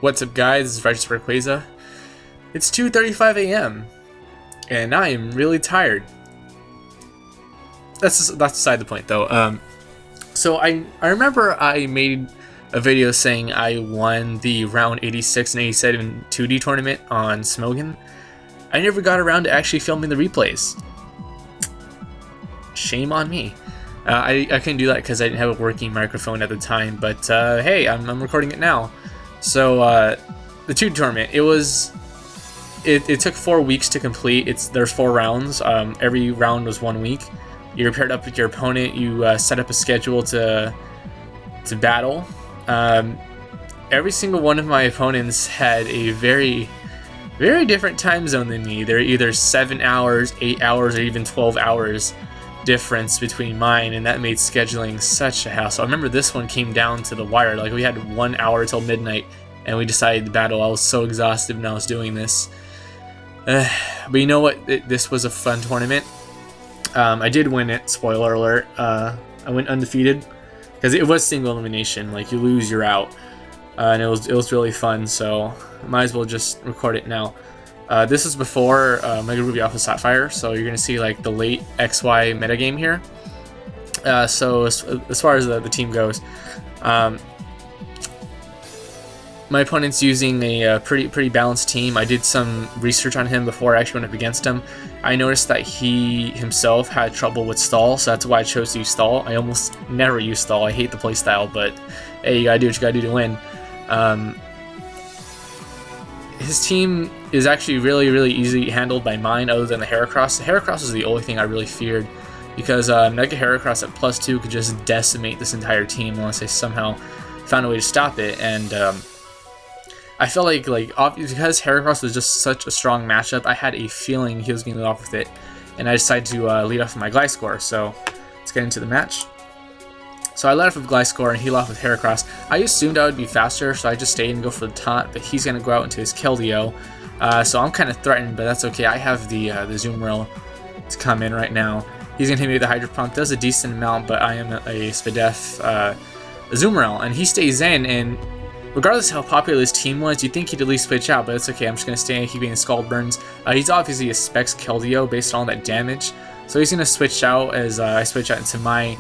What's up, guys? This is Righteous Rayquaza. It's 2:35 a.m. and I am really tired. That's beside the point, though. So I remember I made a video saying I won the round 86 and 87 2D tournament on Smogon. I never got around to actually filming the replays. Shame on me. I couldn't do that because I didn't have a working microphone at the time, but hey, I'm recording it now. So the 2D tournament, it took 4 weeks to complete. There's 4 rounds. Every round was 1 week. You're paired up with your opponent. You set up a schedule to battle. Every single one of my opponents had a very different time zone than me. They're either 7 hours, 8 hours, or even 12 hours difference between mine, and that made scheduling such a hassle. I remember this one came down to the wire. Like, we had 1 hour till midnight, and we decided to battle. I was so exhausted when I was doing this. But you know what? This was a fun tournament. I did win it. Spoiler alert. I went undefeated because it was single elimination. Like, you lose, you're out, and it was really fun. So might as well just record it now. This is before Mega Ruby Alpha Sapphire, so you're gonna see like the late XY metagame here. So as far as the team goes, my opponent's using a pretty balanced team. I did some research on him before I actually went up against him. I noticed that he himself had trouble with stall, so that's why I chose to use stall. I almost never use stall. I hate the playstyle, but hey, you gotta do what you gotta do to win. His team is actually really easy handled by mine, other than the Heracross. The Heracross is the only thing I really feared, because Mega Heracross at +2 could just decimate this entire team unless I somehow found a way to stop it. And I felt like because Heracross was just such a strong matchup, I had a feeling he was going to lead off with it, and I decided to lead off with my Gliscor. So let's get into the match. So I led off with Gliscor and he led off with Heracross. I assumed I would be faster, so I just stayed and go for the taunt, but he's going to go out into his Keldeo. So I'm kind of threatened, but that's okay. I have the Zoom Rail to come in right now. He's going to hit me with the Hydro Pump. Does a decent amount, but I am a Spadef Zoom Rail, and he stays in, and regardless of how popular his team was, you'd think he'd at least switch out, but it's okay. I'm just going to stay and keep getting Scald Burns. He's obviously a Specs Keldeo based on all that damage, so he's going to switch out as I switch out into my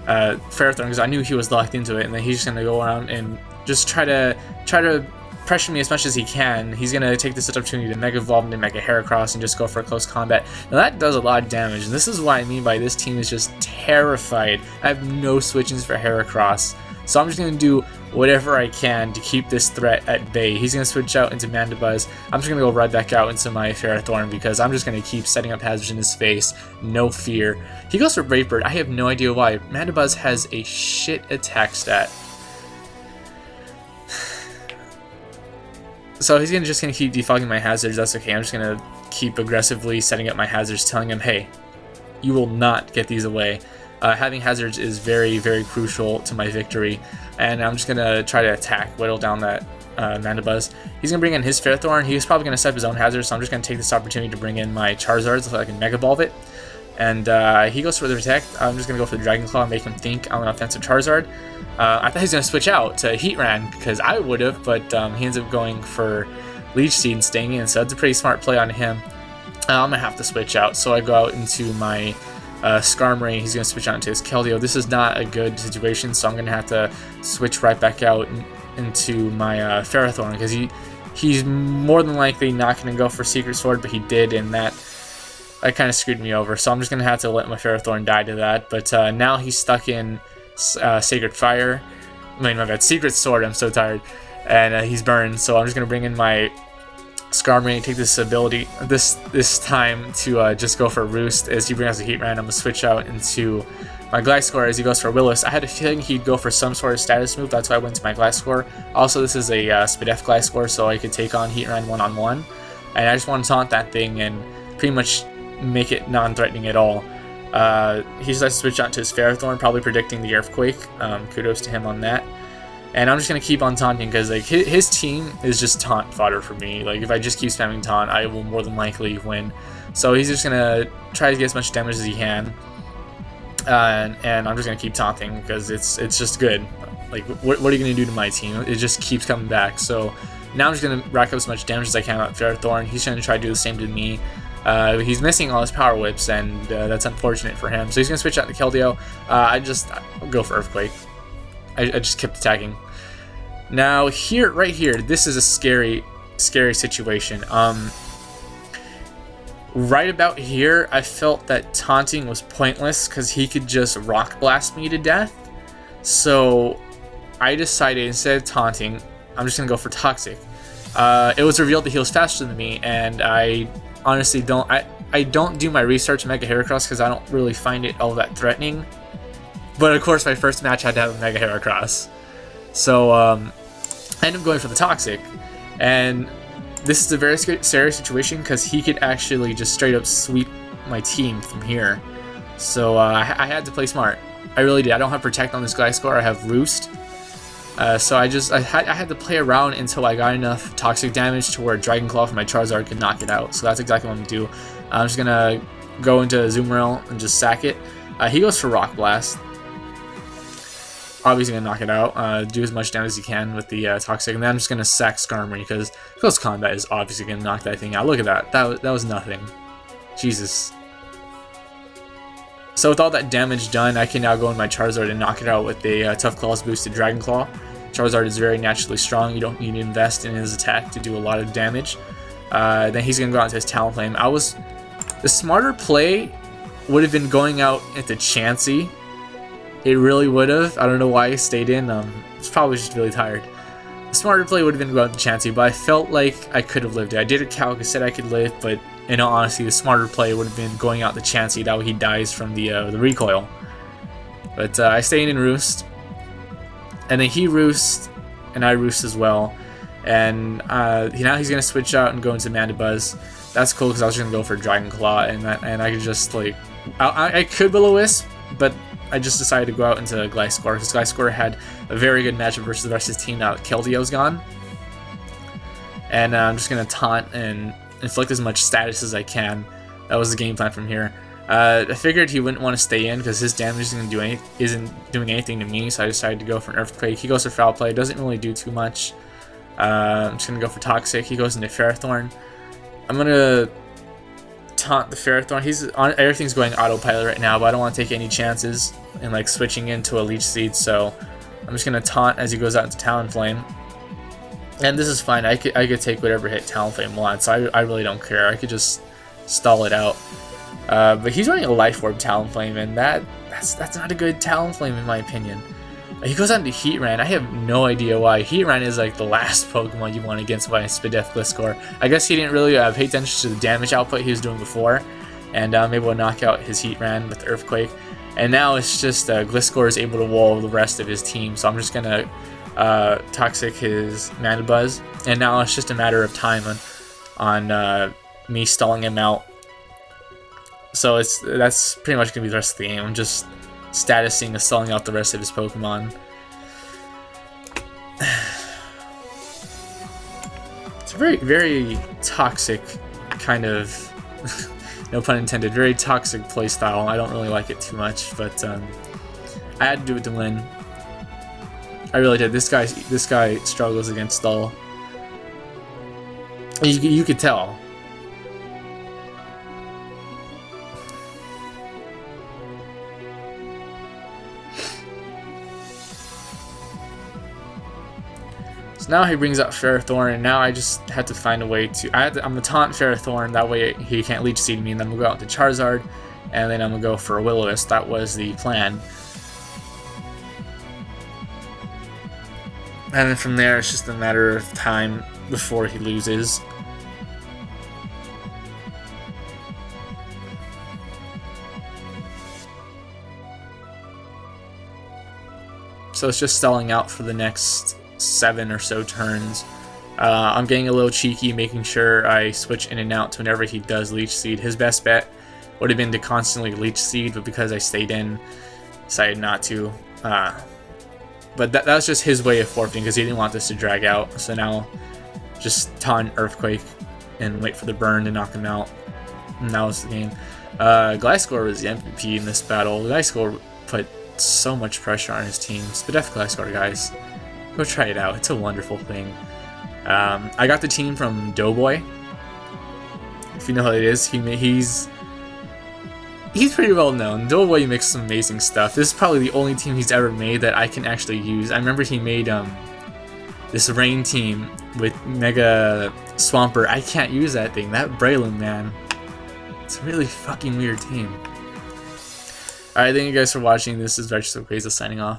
Ferrothorn, because I knew he was locked into it, and then he's just going to go around and just try to pressure me as much as he can. He's going to take this opportunity to Mega Evolve into Mega Heracross and just go for a close combat. Now that does a lot of damage, and this is what I mean by this team is just terrified. I have no switchings for Heracross, so I'm just going to do whatever I can to keep this threat at bay. He's going to switch out into Mandibuzz. I'm just going to go right back out into my Ferrothorn because I'm just going to keep setting up hazards in his face. No fear. He goes for Brave Bird. I have no idea why. Mandibuzz has a shit attack stat. So he's just going to keep defogging my hazards. That's okay. I'm just going to keep aggressively setting up my hazards, telling him, hey, you will not get these away. Having hazards is very crucial to my victory, and I'm just going to try to attack, whittle down that Mandibuzz. He's going to bring in his Ferrothorn. He's probably going to set up his own hazards, so I'm just going to take this opportunity to bring in my Charizard so I can Mega Evolve it. And he goes for the Protect. I'm just going to go for the Dragon Claw and make him think I'm an offensive Charizard. I thought he was going to switch out to Heatran, because I would have, but he ends up going for Leech Seed and staying in, so that's a pretty smart play on him. I'm going to have to switch out, so I go out into my Skarmory. He's going to switch out into his Keldeo. This is not a good situation, so I'm going to have to switch right back out into my Ferrothorn, because he's more than likely not going to go for Secret Sword, but he did, and that kind of screwed me over. So I'm just going to have to let my Ferrothorn die to that. But now he's stuck in Sacred Fire. I mean, my bad, Secret Sword. I'm so tired. And he's burned, so I'm just going to bring in my Skarmory and take this ability this time to just go for Roost. As he brings out the Heatran, I'm going to switch out into my Gliscor as he goes for Willis. I had a feeling he'd go for some sort of status move, that's why I went to my Gliscor. Also, this is a Spadef Gliscor, so I could take on Heatran one-on-one. And I just want to taunt that thing and pretty much make it non-threatening at all. He decides to switch out to his Ferrothorn, probably predicting the Earthquake. Kudos to him on that. And I'm just going to keep on taunting, because like his team is just taunt fodder for me. Like, if I just keep spamming taunt, I will more than likely win. So he's just going to try to get as much damage as he can. And I'm just going to keep taunting, because it's just good. Like, what are you going to do to my team? It just keeps coming back. So Now I'm just going to rack up as much damage as I can on Ferrothorn. He's going to try to do the same to me. He's missing all his power whips, and that's unfortunate for him. So he's going to switch out to Keldeo. I'll go for Earthquake. I just kept attacking. Now here, right here, this is a scary situation. Right about here, I felt that taunting was pointless because he could just Rock Blast me to death. So I decided instead of taunting, I'm just gonna go for Toxic. It was revealed that he was faster than me, and I honestly don't. I don't do my research Mega Heracross because I don't really find it all that threatening. But of course, my first match had to have a Mega Heracross, so I ended up going for the Toxic, and this is a very scary situation because he could actually just straight up sweep my team from here. So I had to play smart. I really did. I don't have Protect on this Gliscor. I have Roost. So I had to play around until I got enough toxic damage to where Dragon Claw from my Charizard could knock it out. So that's exactly what I'm going to do. I'm just going to go into Azumarill and just sack it. He goes for Rock Blast. Obviously going to knock it out. Do as much damage as he can with the Toxic. And then I'm just going to sack Skarmory because Close Combat is obviously going to knock that thing out. Look at that. That was nothing. Jesus. So with all that damage done, I can now go in my Charizard and knock it out with a Tough Claws boosted Dragon Claw. Charizard is very naturally strong. You don't need to invest in his attack to do a lot of damage. Then he's going to go out into his Talonflame. The smarter play would have been going out into Chansey. It really would have. I don't know why I stayed in. It's probably just really tired. The smarter play would have been going out to Chansey, but I felt like I could have lived it. I did a calc, I said I could live, but in all honesty, the smarter play would have been going out to Chansey. That way he dies from the recoil. But I stayed in Roost. And then he Roost, and I Roost as well. And now he's going to switch out and go into Mandibuzz. That's cool because I was just going to go for Dragon Claw, and I could just, like... I could Will-O-Wisp, but I just decided to go out into Gliscor because Gliscor had a very good matchup versus the rest of his team now that Keldeo's gone. And I'm just going to taunt and inflict as much status as I can. That was the game plan from here. I figured he wouldn't want to stay in because his damage isn't doing anything to me, so I decided to go for an Earthquake. He goes for Foul Play, doesn't really do too much. I'm just going to go for Toxic. He goes into Ferrothorn. I'm going to taunt the Ferrothorn. Everything's going autopilot right now, but I don't want to take any chances in like switching into a Leech Seed, so I'm just going to taunt as he goes out into Talonflame. And this is fine. I could take whatever hit Talonflame wants, so I really don't care. I could just stall it out. But he's running a Life Orb Talonflame, and that's not a good Talonflame in my opinion. He goes on to Heatran. I have no idea why. Heatran is like the last Pokemon you want against my Spadef Gliscor. I guess he didn't really pay attention to the damage output he was doing before, and I'm able to knock out his Heatran with the Earthquake. And now it's just Gliscor is able to wall the rest of his team, so I'm just gonna Toxic his Mandibuzz, and now it's just a matter of time on me stalling him out. So that's pretty much gonna be the rest of the game. I'm just statusing and stalling out the rest of his Pokemon. It's a very, very toxic kind of, no pun intended, very toxic playstyle. I don't really like it too much, but I had to do it to win. I really did. This guy struggles against Stall. You could tell. So now he brings out Ferrothorn, and now I just have to find a way to... I'm going to taunt Ferrothorn, that way he can't Leech Seed me, and then I'm going to go out to Charizard, and then I'm going to go for a Will-O-Wisp. That was the plan. And then from there, it's just a matter of time before he loses. So it's just stalling out for the next 7 or so turns. I'm getting a little cheeky, making sure I switch in and out to whenever he does Leech Seed. His best bet would have been to constantly Leech Seed, but because I stayed in, decided not to. But that was just his way of forfeiting because he didn't want this to drag out. So now just taunt Earthquake and wait for the burn to knock him out. And that was the game. Gliscor was the MVP in this battle. Gliscor put so much pressure on his team. Spadef Gliscor, guys. Go try it out. It's a wonderful thing. I got the team from Doughboy. If you know who it is, he's pretty well known. Doughboy makes some amazing stuff. This is probably the only team he's ever made that I can actually use. I remember he made this rain team with Mega Swampert. I can't use that thing. That Breloom, man. It's a really fucking weird team. Alright, thank you guys for watching. This is Register Crazy signing off.